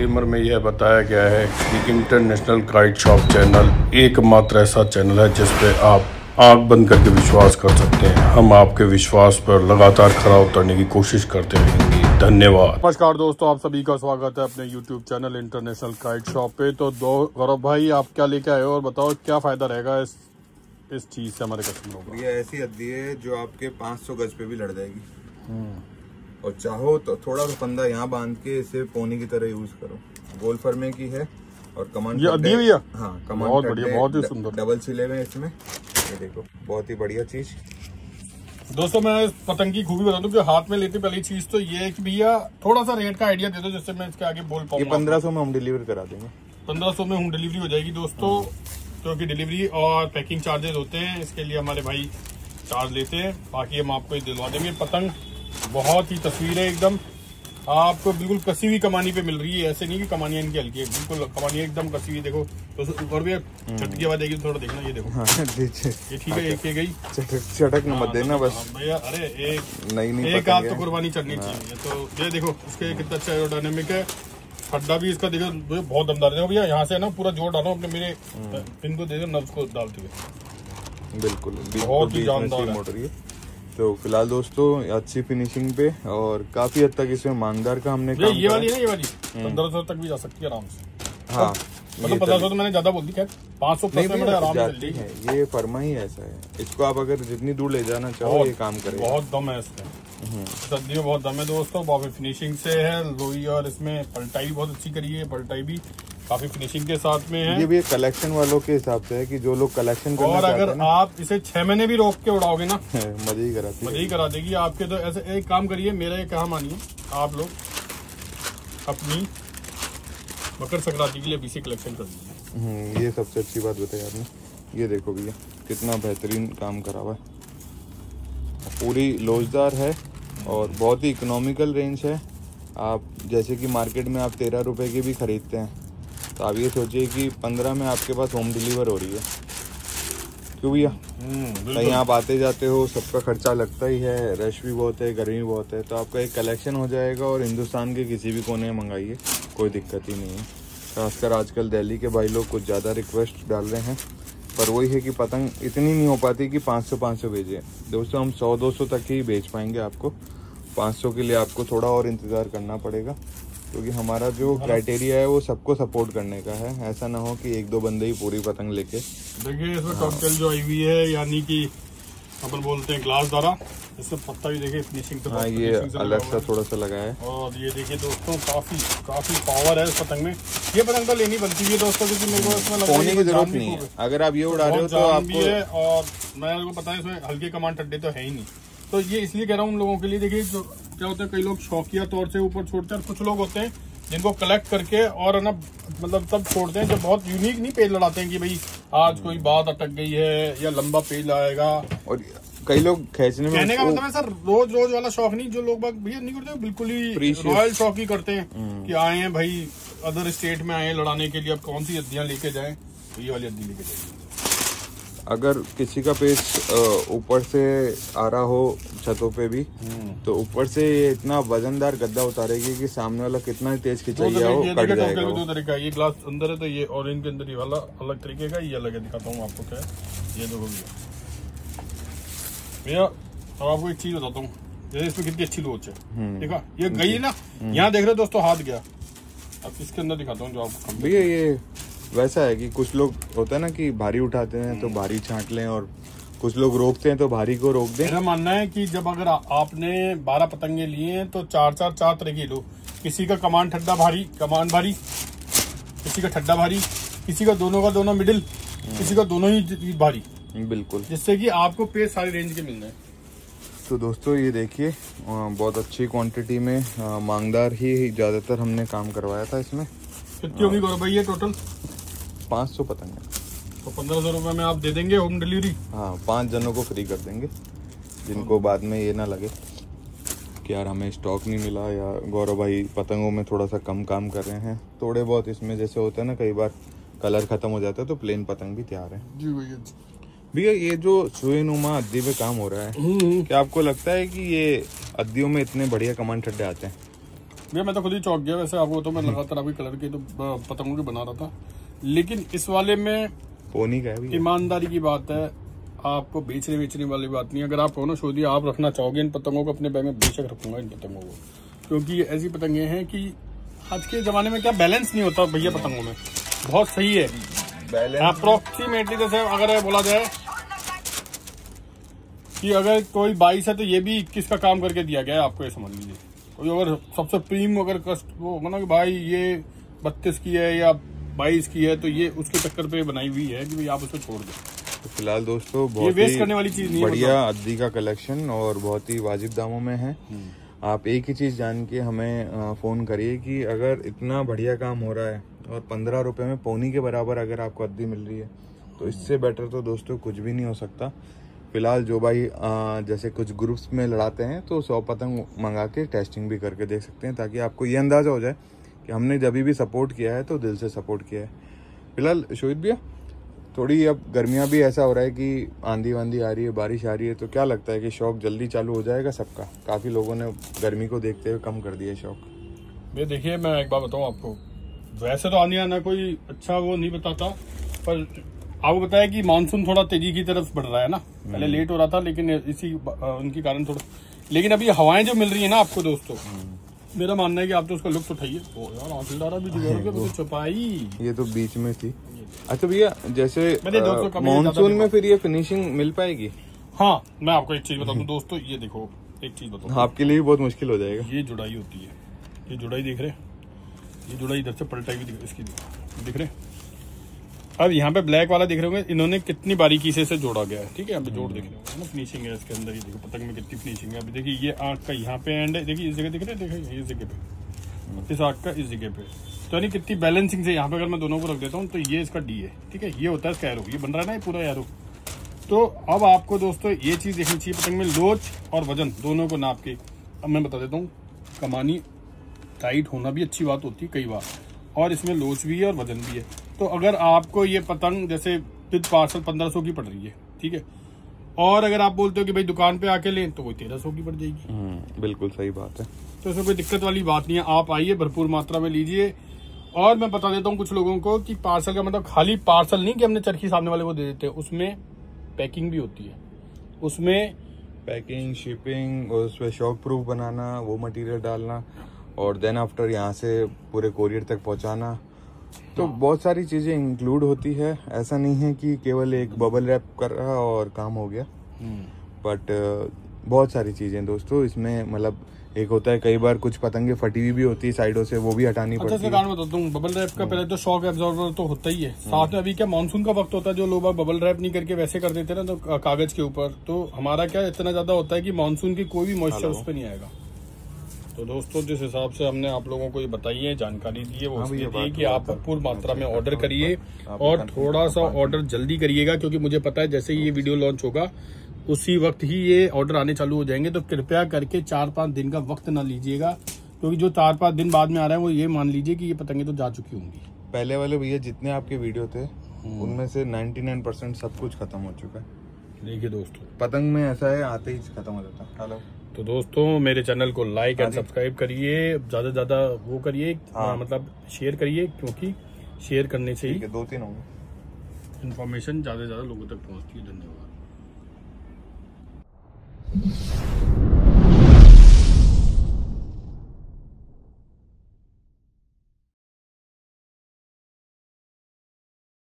Disclaimer में यह बताया गया है कि इंटरनेशनल काइट शॉप चैनल एकमात्र ऐसा चैनल है जिस पे आप आंख बंद करके विश्वास कर सकते हैं। हम आपके विश्वास पर लगातार खरा उतरने की कोशिश करते रहेंगे। धन्यवाद। नमस्कार दोस्तों, आप सभी का स्वागत है अपने YouTube channel international kite shop पे। तो गौरव भाई, आप क्या लेके आए हो और बताओ क्या फायदा रहेगा इस चीज से हमारे कस्टमरों को। ये ऐसी हड्डी है जो आपके 500 गज पे भी लड़ जाएगी और चाहो तो थोड़ा सा फंदा यहाँ बांध के इसे पोनी की तरह यूज करो। गोल फर्मे की है और कमांड ये हड्डी भैया, हाँ कमांड बहुत बढ़िया, बहुत ही सुंदर, डबल सिले हुए इसमें। ये देखो बहुत ही बढ़िया चीज। दोस्तों मैं इस पतंग की खूबी बता दूं कि हाथ में लेते पहली चीज तो ये है कि भैया थोड़ा सा रेट का आइडिया दे दो जिससे मैं इसके आगे बोल पाऊँ। ये 1500 में हम डिलीवर करा देंगे। 1500 में होम डिलीवरी हो जाएगी दोस्तों, क्योंकि डिलीवरी और पैकिंग चार्जेस होते हैं, इसके लिए हमारे भाई चार्ज लेते हैं। बाकी हम आपको ये दिलवा देंगे। पतंग बहुत ही तस्वीर है एकदम, आपको बिल्कुल कसी हुई कमानी पे मिल रही है। ऐसे नहीं कि कमानियां इनकी हल्की है, बिल्कुल कमानियां एकदम कसी हुई। देखो तो और भी छटकी आवाज आएगी, थोड़ा देखना। ये देखो ये ठीक है, एक गई चटक न मत देना बस भैया। अरे एक नहीं एक आध तो कुर्बानी चढ़नी चाहिए। तो ये देखो इसके कितना अच्छा एरोडायनेमिक है। खड्डा भी इसका देखो बहुत दमदार है भैया। यहाँ से ना पूरा जोर डालो अपने मेरे पिन को, दे दो नब्ज को डालते हुए। बिल्कुल बहुत ही जानदार मोटर है। तो फिलहाल दोस्तों अच्छी फिनिशिंग पे और काफी हद तक इसमें मांगदार का हमने काम ये वाली है ना, ये वाली 1500 तक भी जा सकती है आराम से। हाँ मतलब 1500 तो मैंने ज्यादा बोल दी, खैर 500 प्लस में आराम से चलती है। ये फर्मा ही ऐसा है, इसको आप अगर जितनी दूर ले जाना चाहो ये काम करेगा। बहुत दम है इसमें, सर्दी में बहुत दम है दोस्तों। बहुत फिनिशिंग से है लोई, और इसमें पलटाई भी बहुत अच्छी करी है। पलटाई भी काफी फिनिशिंग के साथ में है। ये भी कलेक्शन वालों के हिसाब से है कि जो लोग कलेक्शन करना और अगर आप इसे 6 महीने भी रोक के उड़ाओगे ना मजे ही करा देगी आपके। तो ऐसे एक काम करिए, मेरा ये कहा मानिए, आप लोग अपनी मकर संक्रांति के लिए बीसी कलेक्शन कर लीजिए। ये सबसे अच्छी बात बताई आपने। ये देखो भैया कितना बेहतरीन काम करा हुआ है, पूरी लोचदार है और बहुत ही इकोनॉमिकल रेंज है। आप जैसे कि मार्केट में आप 13 रुपए की भी खरीदते हैं, तो आप ये सोचिए कि 15 में आपके पास होम डिलीवर हो रही है। क्यों भैया, कहीं आप आते जाते हो, सबका खर्चा लगता ही है, रश भी बहुत है, गर्मी बहुत है, तो आपका एक कलेक्शन हो जाएगा और हिंदुस्तान के किसी भी कोने में मंगाइए, कोई दिक्कत ही नहीं है। खासकर आजकल दिल्ली के भाई लोग कुछ ज़्यादा रिक्वेस्ट डाल रहे हैं, पर वही है कि पतंग इतनी नहीं हो पाती कि 500 भेजें। दोस्तों हम 100-200 तक ही बेच पाएंगे आपको। 500 के लिए आपको थोड़ा और इंतज़ार करना पड़ेगा, क्योंकि हमारा जो क्राइटेरिया है वो सबको सपोर्ट करने का है। ऐसा ना हो कि 1-2 बंदे ही पूरी पतंग लेके। देखिए इसमें कॉकटेल जो आई हुई है, यानी कि अपन बोलते हैं ग्लास द्वारा, इसमें पत्ता भी देखिए फिनिशिंग से। हाँ ये अलग सा थोड़ा सा लगा है। और ये देखिए दोस्तों काफी पावर है इस पतंग में। ये पतंग तो लेनी बनती है दोस्तों, क्योंकि मेरे को इसमें पोनी की जरूरत नहीं है। अगर आप ये उड़ा रहे हो तो आपको है, और मेरे को पता है इसमें हल्के कमांड ठड्डे तो है ही नहीं। तो ये इसलिए कह रहा हूँ उन लोगों के लिए। देखिए जो क्या होता है, कई लोग शौकिया तौर से ऊपर छोड़ते हैं और कुछ लोग होते हैं जिनको कलेक्ट करके और ना मतलब तब छोड़ते हैं जब बहुत यूनिक नहीं पेज लड़ाते हैं कि भाई आज कोई बात अटक गई है या लंबा पेज आएगा। और कई लोग खींचने में, कहने का मतलब है सर रोज वाला शौक नहीं, जो लोग भैया नहीं करते, बिल्कुल ही रॉयल शौक ही करते हैं कि आए हैं भाई अदर स्टेट में आए हैं लड़ाने के लिए, अब कौन सी हड्डियां लेके जाएं, तो ये वाली हड्डी लेके जाएंगे। अगर किसी का पेज ऊपर से आ रहा हो छतों पे भी, तो ऊपर से ये इतना वजनदार गद्दा उतारेगी कि सामने वाला कितना तेज खिंचाइए हो कट जाएगा। दो तरीका, ये ग्लास अंदर है तो ये, और इनके अंदर ये वाला अलग तरीके का, ये अलग है। दिखाता हूँ आपको क्या है। ये देखो भैया, अब आपको एक चीज बताता हूँ, जैसे इसमें कितनी अच्छी लोच है। देखा ये गई ना, यहाँ देख रहे हो दोस्तों, हाथ गया। अब इसके अंदर दिखाता हूँ जो आपको भैया। ये वैसा है कि कुछ लोग होता है ना कि भारी उठाते हैं तो भारी छांट लें, और कुछ लोग रोकते हैं तो भारी को रोक दें। मेरा मानना है कि जब अगर आपने 12 पतंगे लिए हैं तो 4 तरह की लो। किसी का कमान भारी, किसी का ठड्डा भारी, किसी का दोनों मिडिल, किसी का दोनों ही भारी। बिल्कुल, जिससे कि आपको पेज सारी रेंज के मिल जाए। तो दोस्तों ये देखिए बहुत अच्छी क्वांटिटी में मांगदार ही ज्यादातर हमने काम करवाया था। इसमें कितनी होगी गौरव भाई? ये टोटल 500 पतंग है, तो 1500 रुपए में आप दे देंगे होम डिलीवरी? हाँ, 5 जनों को फ्री कर देंगे, जिनको बाद में ये ना लगे कि यार हमें स्टॉक नहीं मिला, या गौरव भाई पतंगों में थोड़ा सा कम काम कर रहे हैं। थोड़े बहुत इसमें जैसे होता है ना, कई बार कलर खत्म हो जाता है, तो प्लेन पतंग भी तैयार है। जी भैया। भैया ये जो सुईनुमा अद्दी पे काम हो रहा है, क्या आपको लगता है कि ये अद्दियों में इतने बढ़िया कमांड ठड्डे आते हैं? भैया मैं तो खुद ही चौंक गया वैसे, आपको तो मैं लगातार आपके कलर के तो पतंगों के बना रहा था, लेकिन इस वाले में पोनी का है, ईमानदारी की बात है, आपको बेचने वाली बात नहीं। अगर आप कहो ना शोधी आप रखना चाहोगे इन पतंगों को अपने बैग में, बेशक रखूंगा इन पतंगों को, क्योंकि ये ऐसी पतंगे हैं कि आज के जमाने में क्या बैलेंस नहीं होता भैया पतंगों में, बहुत सही है अप्रोक्सीमेटली। जैसे अगर बोला जाए कि अगर कोई 22 है तो ये भी 21 का काम करके दिया गया है आपको, ये समझ लीजिए। कोई अगर सबसे प्रीम अगर कस्ट वो माना कि भाई ये 32 की है या 22 की है, तो ये उसके चक्कर पे बनाई हुई है कि भाई आप उसको छोड़ दो। तो फिलहाल दोस्तों बहुत वेस्ट करने वाली चीज नहीं है, बढ़िया अद्दी का कलेक्शन और बहुत ही वाजिब दामों में है। आप एक ही चीज जान के हमें फोन करिए कि अगर इतना बढ़िया काम हो रहा है और 15 रुपए में पौनी के बराबर अगर आपको अद्दी मिल रही है, तो इससे बेटर तो दोस्तों कुछ भी नहीं हो सकता। फिलहाल जो भाई जैसे कुछ ग्रुप्स में लड़ाते हैं तो 100 पतंग मंगा के टेस्टिंग भी करके देख सकते हैं, ताकि आपको ये अंदाजा हो जाए कि हमने जब भी सपोर्ट किया है तो दिल से सपोर्ट किया है। फिलहाल शोहिद भैया थोड़ी अब गर्मियाँ भी ऐसा हो रहा है कि आंधी वांधी आ रही है, बारिश आ रही है, तो क्या लगता है कि शौक जल्दी चालू हो जाएगा सबका? काफ़ी लोगों ने गर्मी को देखते हुए कम कर दिया शौक। भैया देखिए मैं एक बात बताऊँ आपको, वैसे तो आंधी आना कोई अच्छा वो नहीं बताता, पर आपको बताया कि मानसून थोड़ा तेजी की तरफ बढ़ रहा है ना, पहले लेट हो रहा था लेकिन इसी उनके कारण थोड़ा, लेकिन अभी हवाएं जो मिल रही है ना आपको दोस्तों, मेरा मानना है कि आप तो उसका लुत्फ उठाइए। तो यार आखिरदारा भी तो छुपाई, ये तो बीच में थी। अच्छा भैया जैसे मानसून में फिर ये फिनिशिंग मिल पाएगी? हाँ मैं आपको एक चीज बता दूं दोस्तों, ये देखो एक चीज बताऊं, आपके लिए भी बहुत मुश्किल हो जाएगा। ये जुड़ाई होती है, ये जुड़ाई देख रहे, ये जुड़ाई इधर से पलटाई हुई इसकी दिख रहे। अब यहाँ पे ब्लैक वाला दिख रहे होंगे, इन्होंने कितनी बारीकी से इसे जोड़ा गया है, ठीक है। अब जोड़ देख रहे हो ना, फिनिशिंग है इसके अंदर, ये देखो पतंग में कितनी फिनिशिंग है। अभी देखिए ये आँख का यहाँ पे एंड है, देखिए इस जगह दिख रहे हैं, देखिए इस जगह पे, इस आँख का इस जगह पे, तो यानी कितनी बैलेंसिंग से। यहाँ पे अगर मैं दोनों को रख देता हूँ तो ये इसका डी है, ठीक है, ये होता है इसका एरो, ये बन रहा है ना ये पूरा एरो। तो अब आपको दोस्तों ये चीज देखनी चाहिए, पतंग में लोच और वजन दोनों को नाप के। अब मैं बता देता हूँ, कमानी टाइट होना भी अच्छी बात होती है कई बार, और इसमें लोच भी है और वजन भी है। तो अगर आपको ये पतंग जैसे विद पार्सल 1500 की पड़ रही है, ठीक है, और अगर आप बोलते हो कि भाई दुकान पे आके लें तो वो 1300 की पड़ जाएगी। बिल्कुल सही बात है, तो इसमें कोई दिक्कत वाली बात नहीं है, आप आइए भरपूर मात्रा में लीजिए। और मैं बता देता हूँ कुछ लोगों को कि पार्सल का मतलब खाली पार्सल नहीं कि हमने चरखी सामने वाले को दे देते हैं, उसमें पैकिंग भी होती है, उसमें पैकिंग, शिपिंग, उसमें शॉक प्रूफ बनाना, वो मटेरियल डालना, और देन आफ्टर यहाँ से पूरे कोरियर तक पहुँचाना, तो बहुत सारी चीजें इंक्लूड होती है। ऐसा नहीं है कि केवल एक बबल रैप कर रहा और काम हो गया, बट बहुत सारी चीजें दोस्तों इसमें, मतलब एक होता है कई बार कुछ पतंगे फटी हुई भी होती है साइडों से, वो भी हटानी पड़ती है। अच्छा कारण बताता हूँ, बबल रैप का पहले तो शॉक एब्जॉर्बर तो होता ही है, साथ में अभी क्या मानसून का वक्त होता है, जो लोग बबल रैप नहीं करके वैसे कर देते ना तो कागज के ऊपर, तो हमारा क्या इतना ज्यादा होता है कि मानसून की कोई भी मॉइस्चर उस पर नहीं आएगा। तो दोस्तों जिस हिसाब से हमने आप लोगों को ये बताई है, जानकारी दी है, वो इसलिए दी कि आप भरपूर मात्रा में ऑर्डर करिए और थोड़ा सा ऑर्डर जल्दी करिएगा, क्योंकि मुझे पता है जैसे ही ये वीडियो लॉन्च होगा उसी वक्त ही ये ऑर्डर आने चालू हो जाएंगे। तो कृपया करके 4-5 दिन का वक्त ना लीजिएगा, क्योंकि जो 4-5 दिन बाद में आ रहा है वो ये मान लीजिए कि ये पतंगे तो जा चुकी होंगी। पहले वाले भैया जितने आपके वीडियो थे उनमें से 99% सब कुछ खत्म हो चुका है। देखिए दोस्तों पतंग में ऐसा है, आते ही खत्म हो जाता है। हेलो, तो दोस्तों मेरे चैनल को लाइक एंड सब्सक्राइब करिए, ज्यादा से ज्यादा वो करिए, मतलब शेयर करिए, क्योंकि शेयर करने से ही 2-3 होंगे इन्फॉर्मेशन ज्यादा से ज्यादा लोगों तक पहुंचती है। धन्यवाद।